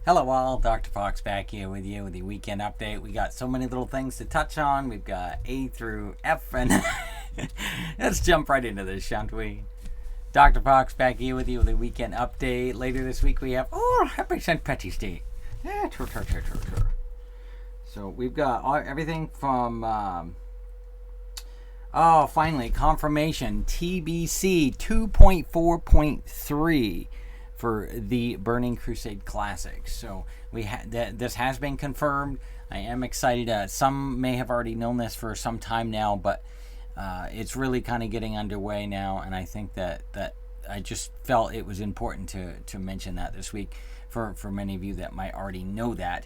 Hello all, Dr. Fox back here with you with the weekend update. We got so many little things to touch on. We've got A through F, and let's jump right into this, shan't we? Dr. Fox back here with you with the weekend update. Later this week we have, happy St. Patty's Day. So we've got everything from, finally, confirmation, TBC 2.4.3. for the Burning Crusade Classic. So this has been confirmed. I am excited. Some may have already known this for some time now, but it's really kind of getting underway now, and I think that I just felt it was important to mention that this week for many of you that might already know that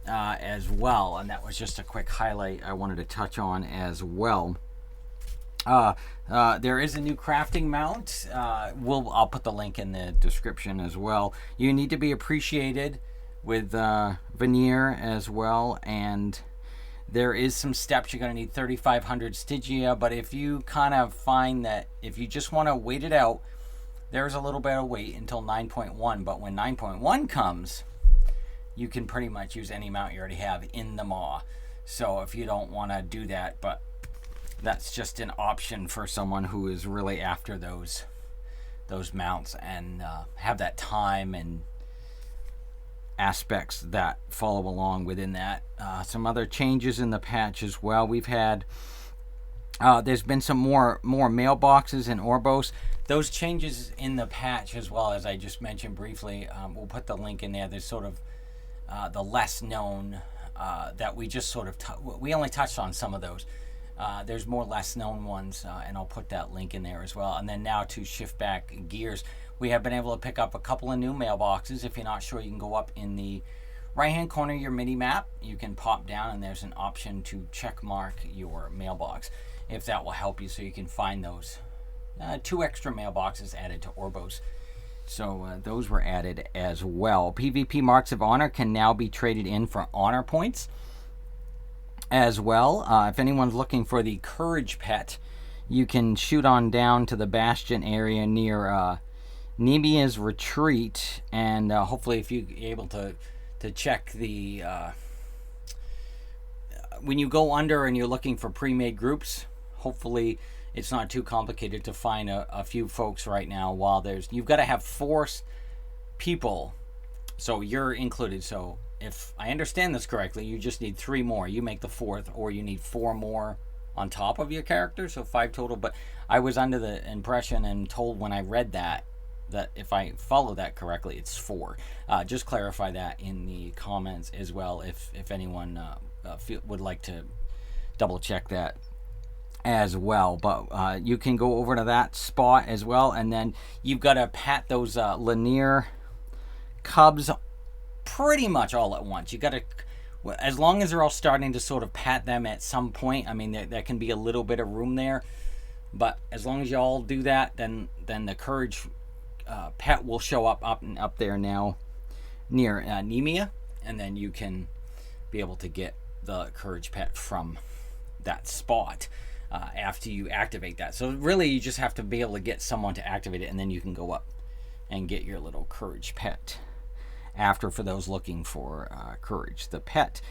as well. And that was just a quick highlight I wanted to touch on as well. There is a new crafting mount. I'll put the link in the description as well. You need to be appreciated with veneer as well, and there is some steps. You're going to need 3,500 Stygia, but if you kind of find that if you just want to wait it out, there's a little bit of wait until 9.1, but when 9.1 comes, you can pretty much use any mount you already have in the maw. So if you don't want to do that, but that's just an option for someone who is really after those mounts and have that time and aspects that follow along within that. Some other changes in the patch as well. We've had there's been some more mailboxes and Orbos. Those changes in the patch, as well as I just mentioned briefly, we'll put the link in there. There's sort of the less known that we just sort of we only touched on some of those. There's more less known ones, and I'll put that link in there as well. And then now to shift back gears, we have been able to pick up a couple of new mailboxes. If you're not sure, you can go up in the right hand corner of your mini map. You can pop down and there's an option to check mark your mailbox, if that will help you, so you can find those. 2 extra mailboxes added to Orbos. So those were added as well. PvP Marks of Honor can now be traded in for honor points as well. If anyone's looking for the Courage Pet, you can shoot on down to the Bastion area near Nemia's Retreat, and hopefully if you're able to check the when you go under and you're looking for pre-made groups, hopefully it's not too complicated to find a few folks right now. While you've got to have 4 people, so you're included. So if I understand this correctly, you just need 3 more. You make the 4th, or you need 4 more on top of your character, so 5 total. But I was under the impression and told when I read that if I follow that correctly, it's 4. Just clarify that in the comments as well if anyone would like to double check that as well. But you can go over to that spot as well, and then you've got to pat those Lanier cubs pretty much all at once. You got to, as long as they're all starting to sort of pat them at some point. I mean, there can be a little bit of room there, but as long as you all do that, then the Courage pet will show up there now near Nemia, and then you can be able to get the Courage pet from that spot after you activate that. So really, you just have to be able to get someone to activate it, and then you can go up and get your little Courage pet after, for those looking for Courage the pet.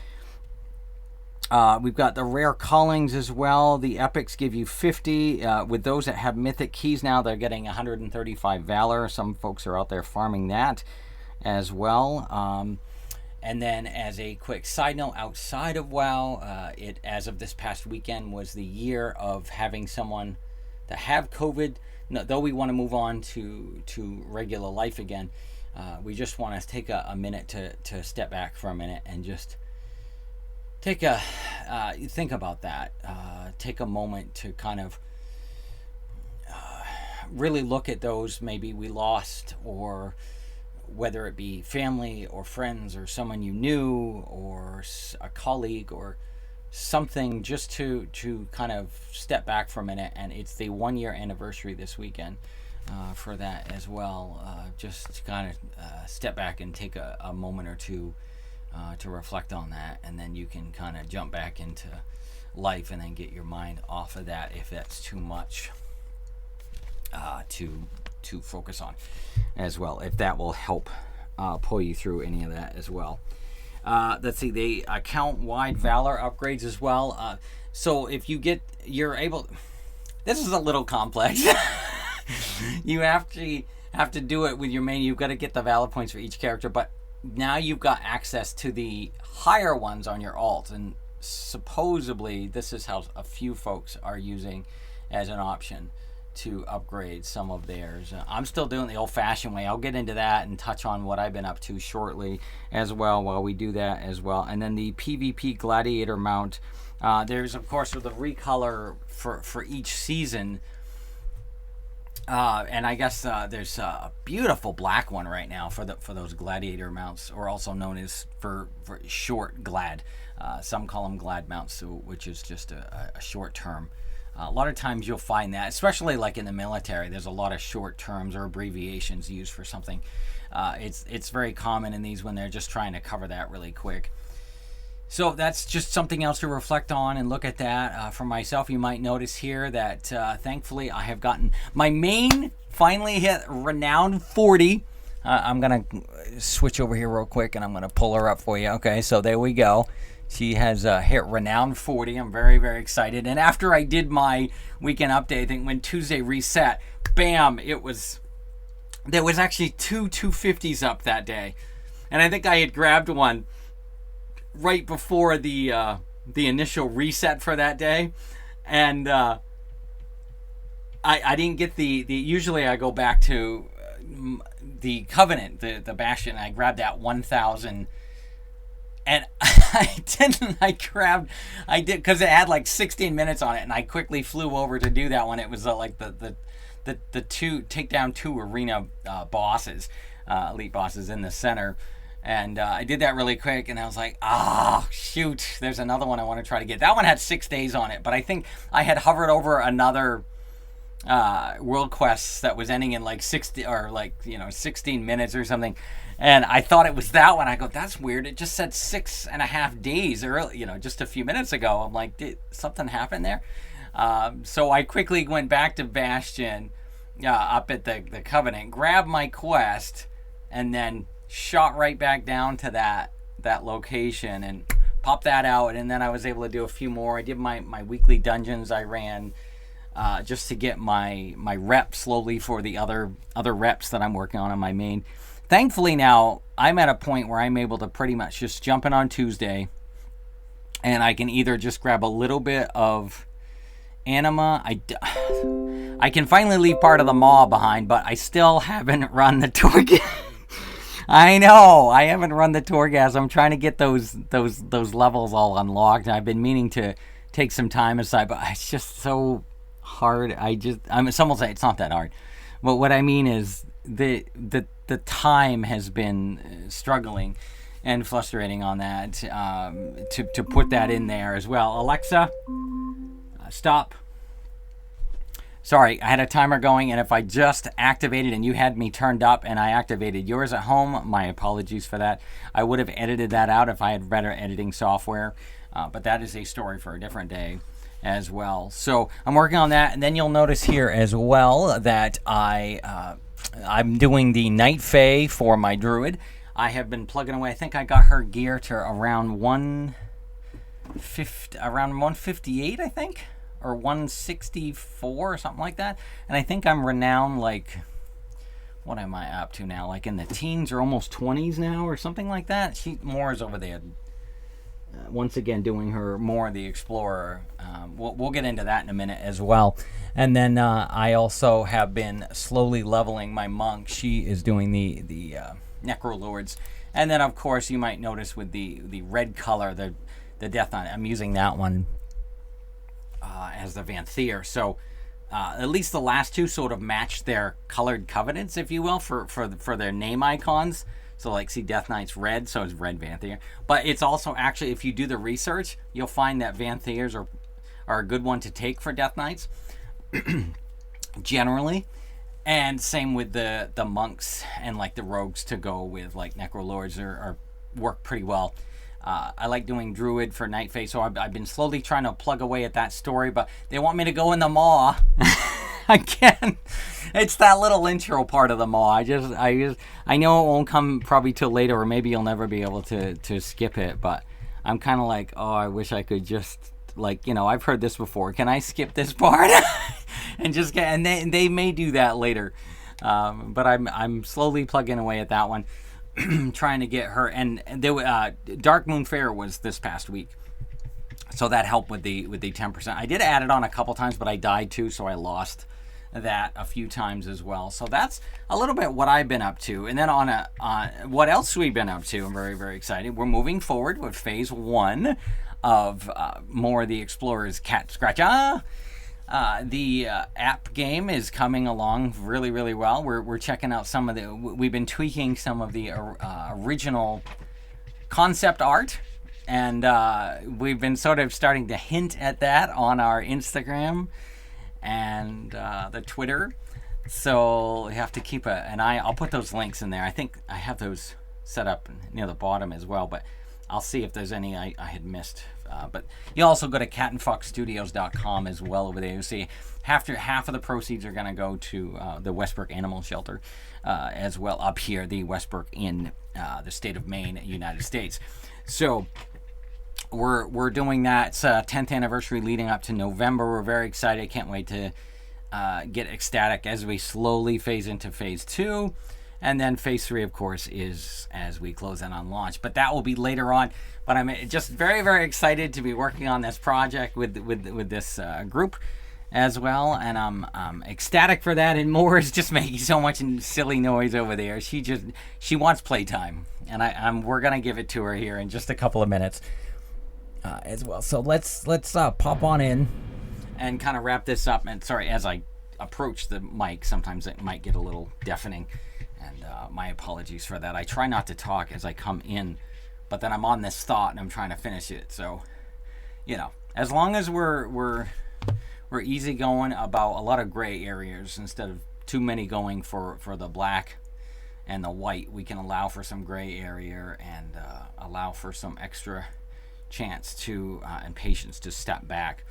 We've got the rare callings as well. The epics give you 50. With those that have mythic keys now, they're getting 135 valor. Some folks are out there farming that as well. And then as a quick side note, outside of WoW, it, as of this past weekend, was the year of having someone that have COVID. No, though we want to move on to regular life again, we just want to take a minute to step back for a minute and just think about that. Take a moment to kind of really look at those maybe we lost, or whether it be family or friends or someone you knew or a colleague or something, just to kind of step back for a minute. And it's the 1-year anniversary this weekend for that as well. Just to kind of step back and take a moment or two to reflect on that, and then you can kind of jump back into life and then get your mind off of that if that's too much to focus on as well, if that will help pull you through any of that as well. Let's see, the account-wide Valor upgrades as well. So if you're able... This is a little complex. You actually have to do it with your main. You've got to get the Valor points for each character, but now you've got access to the higher ones on your alt, and supposedly this is how a few folks are using as an option to upgrade some of theirs. I'm still doing the old-fashioned way. I'll get into that and touch on what I've been up to shortly as well while we do that as well. And then the PvP Gladiator mount. There's, of course, the recolor for each season. And I guess there's a beautiful black one right now for those Gladiator mounts, or also known as for short Glad. Some call them Glad mounts, which is just a short term. A lot of times you'll find that, especially like in the military, there's a lot of short terms or abbreviations used for something. It's very common in these when they're just trying to cover that really quick. So that's just something else to reflect on and look at that. For myself, you might notice here that thankfully I have gotten my main finally hit Renown 40. I'm going to switch over here real quick and I'm going to pull her up for you. Okay, so there we go. She has hit Renown 40. I'm very, very excited. And after I did my weekend update, I think when Tuesday reset, bam, there was actually two 250s up that day. And I think I had grabbed one right before the initial reset for that day. And I didn't get the usually I go back to the Covenant, the Bastion. I grabbed that 1000. And I did because it had like 16 minutes on it, and I quickly flew over to do that one. It was like the take down 2 arena bosses, elite bosses in the center, and I did that really quick. And I was like, shoot, there's another one I want to try to get. That one had 6 days on it, but I think I had hovered over another world quest that was ending in like 60 or 16 minutes or something. And I thought it was that one. I go, that's weird. It just said 6.5 days early, just a few minutes ago. I'm like, did something happen there? So I quickly went back to Bastion, up at the Covenant, grabbed my quest, and then shot right back down to that location and popped that out. And then I was able to do a few more. I did my weekly dungeons I ran just to get my rep slowly for the other reps that I'm working on my main. Thankfully now, I'm at a point where I'm able to pretty much just jump in on Tuesday, and I can either just grab a little bit of anima. I can finally leave part of the maw behind, but I still haven't run the Torghast. I know, I haven't run the Torghast. I'm trying to get those levels all unlocked, and I've been meaning to take some time aside, but it's just so hard. Some will say it's not that hard, but what I mean is the time has been struggling and frustrating on that to put that in there as well. Alexa, stop. Sorry, I had a timer going, and if I just activated and you had me turned up and I activated yours at home, my apologies for that. I would have edited that out if I had better editing software, but that is a story for a different day as well. So I'm working on that, and then you'll notice here as well that I'm doing the Night Fae for my druid. I have been plugging away. I think I got her gear to around 158, I think, or 164 or something like that. And I think I'm renowned, like, what am I up to now? Like in the teens or almost 20s now or something like that. Mora's over there. Once again, doing her MoraTheExplorer. We'll get into that in a minute as well. And then I also have been slowly leveling my monk. She is doing the Necrolords. And then, of course, you might notice with the red color, the Death Knight, I'm using that one as the Vanthier. So at least the last two sort of match their colored covenants, if you will, for their name icons. So, like, see, Death Knight's red, so it's red Vanthier. But it's also, actually, if you do the research, you'll find that Vanthiers are a good one to take for Death Knights, generally. And same with the monks and, like, the rogues to go with, like, Necrolords are work pretty well. I like doing Druid for Night Fae, so I've been slowly trying to plug away at that story, but they want me to go in the Maw. Again, it's that little intro part of the mall. I know it won't come probably till later, or maybe you'll never be able to skip it. But I'm kind of like, oh, I wish I could just, like, I've heard this before. Can I skip this part and just get? And they may do that later, but I'm slowly plugging away at that one, trying to get her. And there, Dark Moon Fair was this past week. So that helped with the 10%. I did add it on a couple times, but I died too, so I lost that a few times as well. So that's a little bit what I've been up to. And then on what else we've been up to, I'm very, very excited. We're moving forward with phase 1 of Mora the Explorer's Cat Scratcha. The app game is coming along really, really well. We're checking out some of we've been tweaking some of the original concept art. And we've been sort of starting to hint at that on our Instagram and the Twitter. So we have to keep an eye. I'll put those links in there. I think I have those set up near the bottom as well. But I'll see if there's any I had missed. But you also go to catandfoxstudios.com as well over there. You'll see half of the proceeds are going to go to the Westbrook Animal Shelter as well up here, the Westbrook in the state of Maine, United States. So we're doing that. It's 10th anniversary leading up to November. We're very excited. Can't wait to get ecstatic as we slowly phase into phase 2. And then phase 3, of course, is as we close in on launch. But that will be later on. But I'm just very, very excited to be working on this project with this group as well. And I'm ecstatic for that. And Mora is just making so much silly noise over there. She wants playtime. And we're going to give it to her here in just a couple of minutes. As well. So let's pop on in and kind of wrap this up. And sorry, as I approach the mic, sometimes it might get a little deafening, and my apologies for that. I try not to talk as I come in, but then I'm on this thought and I'm trying to finish it. So, as long as we're easygoing about a lot of gray areas instead of too many going for the black and the white, we can allow for some gray area and allow for some extra chance to and patience to step back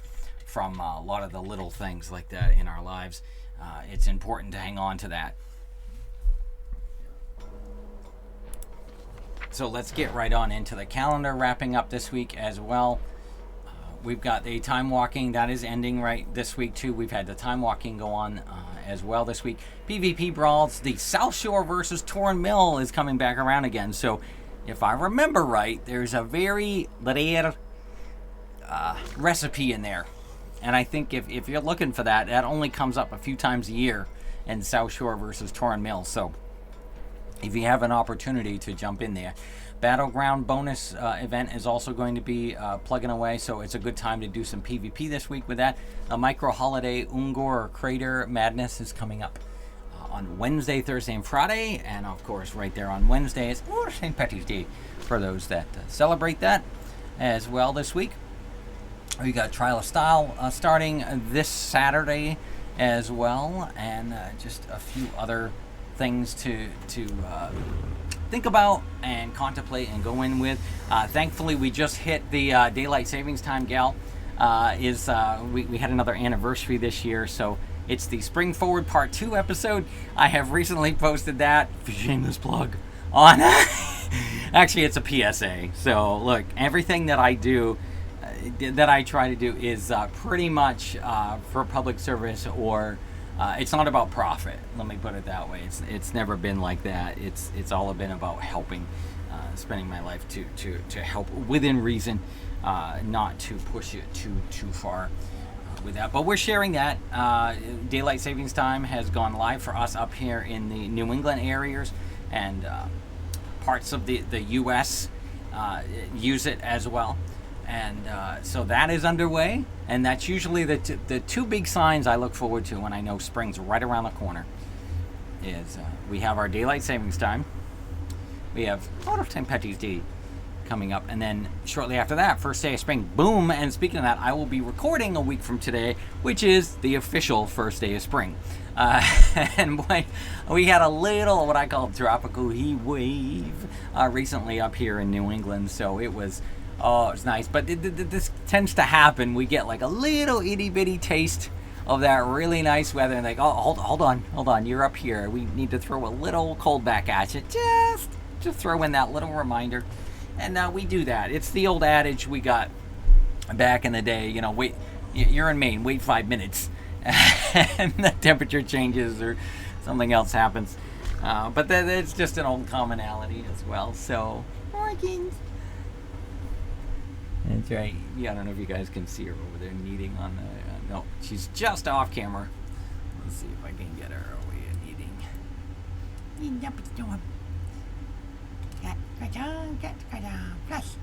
from a lot of the little things like that in our lives. It's important to hang on to that. So let's get right on into the calendar, wrapping up this week as well. We've got the time walking that is ending right this week too. We've had the time walking go on as well this week. PvP brawls, the South Shore versus Torn Mill is coming back around again. So if I remember right, there's a very rare recipe in there. And I think if you're looking for that, that only comes up a few times a year in South Shore versus Torn Mill. So if you have an opportunity to jump in there. Battleground bonus event is also going to be plugging away, so it's a good time to do some PvP this week with that. A micro holiday Ungor or Crater Madness is coming up on Wednesday, Thursday, and Friday. And of course, right there on Wednesday is St. Patty's Day for those that celebrate that as well this week. We got Trial of Style starting this Saturday as well, and just a few other things to think about and contemplate and go in with. Thankfully, we just hit the daylight savings time, gal. We had another anniversary this year, so it's the Spring Forward Part 2 episode. I have recently posted that, shameless plug, on actually it's a PSA. So look, everything that I do, that I try to do is pretty much for public service, or it's not about profit. Let me put it that way. It's never been like that. It's all been about helping, spending my life to help within reason, not to push it too far with that. But we're sharing that. Daylight savings time has gone live for us up here in the New England areas, and parts of the U.S. Use it as well. And so that is underway, and that's usually the two big signs I look forward to when I know spring's right around the corner. Is we have our daylight savings time, we have out of St. Patty's Day coming up, and then shortly after that, first day of spring, boom. And speaking of that, I will be recording a week from today, which is the official first day of spring. And boy, we had a little what I call tropical heat wave recently up here in New England, so it was. Oh, it's nice, but this tends to happen. We get like a little itty bitty taste of that really nice weather, and like, oh, hold on, you're up here. We need to throw a little cold back at you, just to throw in that little reminder. And we do that. It's the old adage we got back in the day. You know, wait, you're in Maine, wait 5 minutes, and the temperature changes or something else happens. But it's just an old commonality as well. So, Morgans. That's right. Yeah, I don't know if you guys can see her over there kneading on the. No, she's just off camera. Let's see if I can get her over here kneading. Kneading up a storm. Plus.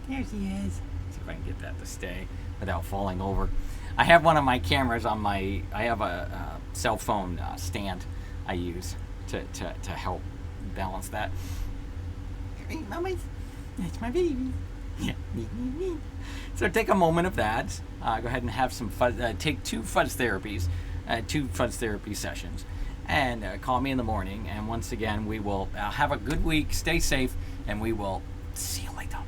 There she is. See if I can get that to stay without falling over. I have one of my cameras on my. I have a cell phone stand I use to help balance that. Hey, mamas, that's my baby. Yeah. So take a moment of that. Go ahead and have some fuzz. Take two fuzz therapy sessions, and call me in the morning. And once again, we will have a good week. Stay safe, and we will see you later.